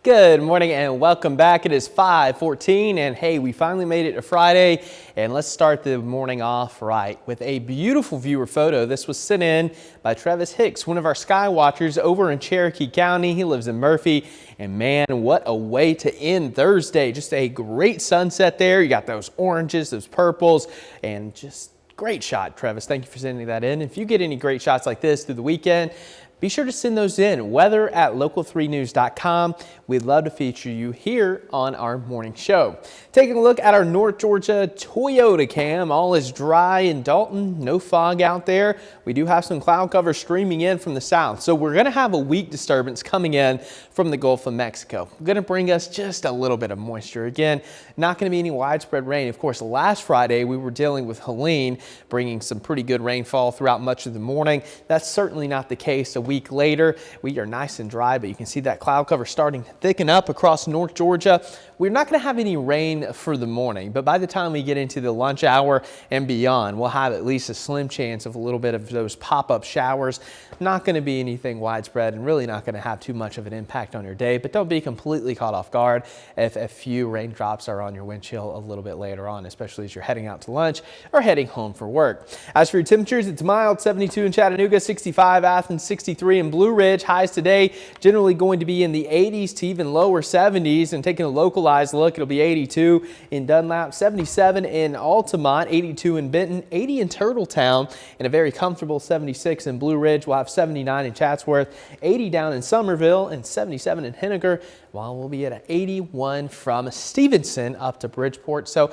Good morning and welcome back. It is 5:14 and hey, we finally made it to Friday, and let's start the morning off right with a beautiful viewer photo. This was sent in by Travis Hicks, one of our sky watchers over in Cherokee County. He lives in Murphy, and man, what a way to end Thursday. Just a great sunset there. You got those oranges, those purples, and just great shot, Travis. Thank you for sending that in. If you get any great shots like this through the weekend, be sure to send those in, weather@local3news.com. We'd love to feature you here on our morning show. Taking a look at our North Georgia Toyota cam, all is dry in Dalton, no fog out there. We do have some cloud cover streaming in from the south, so we're going to have a weak disturbance coming in from the Gulf of Mexico. Going to bring us just a little bit of moisture. Again, not going to be any widespread rain. Of course, last Friday we were dealing with Helene, bringing some pretty good rainfall throughout much of the morning. That's certainly not the case a week later. We are nice and dry, but you can see that cloud cover starting to thicken up across North Georgia. We're not going to have any rain for the morning, but by the time we get into the lunch hour and beyond, we'll have at least a slim chance of a little bit of those pop-up showers. Not going to be anything widespread and really not going to have too much of an impact on your day, but don't be completely caught off guard if a few raindrops are on your windshield a little bit later on, especially as you're heading out to lunch or heading home for work. As for your temperatures, it's mild, 72 in Chattanooga, 65 Athens, 63 in Blue Ridge. Highs today generally going to be in the 80s to even lower 70s, and taking a localized look, it'll be 82 in Dunlap, 77 in Altamont, 82 in Benton, 80 in Turtletown, and a very comfortable 76 in Blue Ridge. We'll have 79 in Chatsworth, 80 down in Somerville, and 77 in Henniker, while we'll be at an 81 from Stevenson up to Bridgeport. So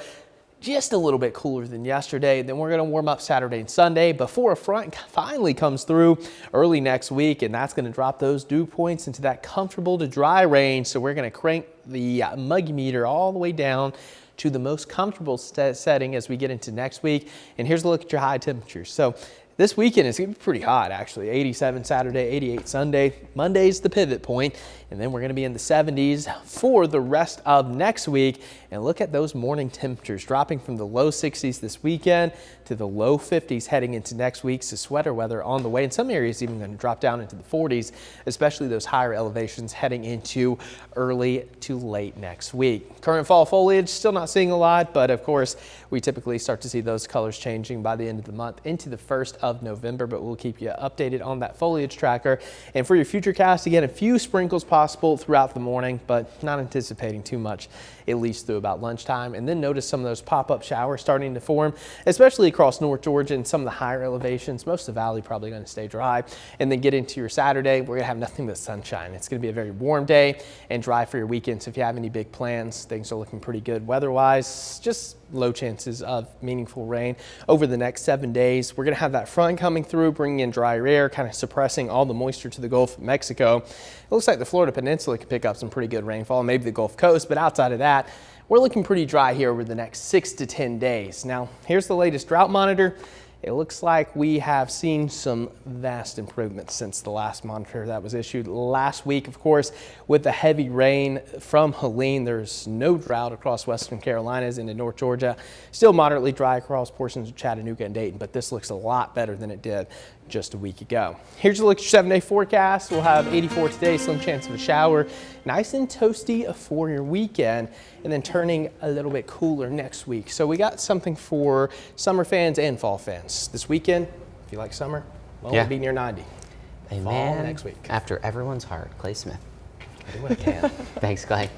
just a little bit cooler than yesterday. Then we're going to warm up Saturday and Sunday before a front finally comes through early next week, and that's going to drop those dew points into that comfortable to dry range. So we're going to crank the muggy meter all the way down to the most comfortable setting as we get into next week. And here's a look at your high temperatures. So this weekend is going to be pretty hot, actually. 87 Saturday, 88 Sunday. Monday's the pivot point, and then we're going to be in the 70s for the rest of next week. And look at those morning temperatures dropping from the low 60s this weekend to the low 50s heading into next week. So sweater weather on the way. In some areas even going to drop down into the 40s, especially those higher elevations heading into early to late next week. Current fall foliage, still not seeing a lot, but of course we typically start to see those colors changing by the end of the month into the 1st of November, but we'll keep you updated on that foliage tracker. And for your future cast, again, a few sprinkles possible throughout the morning, but not anticipating too much, at least through about lunchtime. And then notice some of those pop-up showers starting to form, especially across North Georgia and some of the higher elevations. Most of the valley probably going to stay dry. And then get into your Saturday, we're going to have nothing but sunshine. It's going to be a very warm day and dry for your weekend. So if you have any big plans, things are looking pretty good weather-wise. Just low chances of meaningful rain over the next 7 days. We're going to have that front coming through, bringing in drier air, kind of suppressing all the moisture to the Gulf of Mexico. It looks like the Florida Peninsula could pick up some pretty good rainfall, maybe the Gulf Coast, but outside of that, we're looking pretty dry here over the next 6 to 10 days. Now, here's the latest drought monitor. It looks like we have seen some vast improvements since the last monitor that was issued last week. Of course, with the heavy rain from Helene, there's no drought across western Carolinas into North Georgia. Still moderately dry across portions of Chattanooga and Dayton, but this looks a lot better than it did just a week ago. Here's a look at your 7-day forecast. We'll have 84 today, slim chance of a shower. Nice and toasty for your weekend, and then turning a little bit cooler next week. So we got something for summer fans and fall fans. This weekend, if you like summer, well, we'll be near 90. Amen. Fall next week. After everyone's heart, Clay Smith. I do what I can. Thanks, Clay.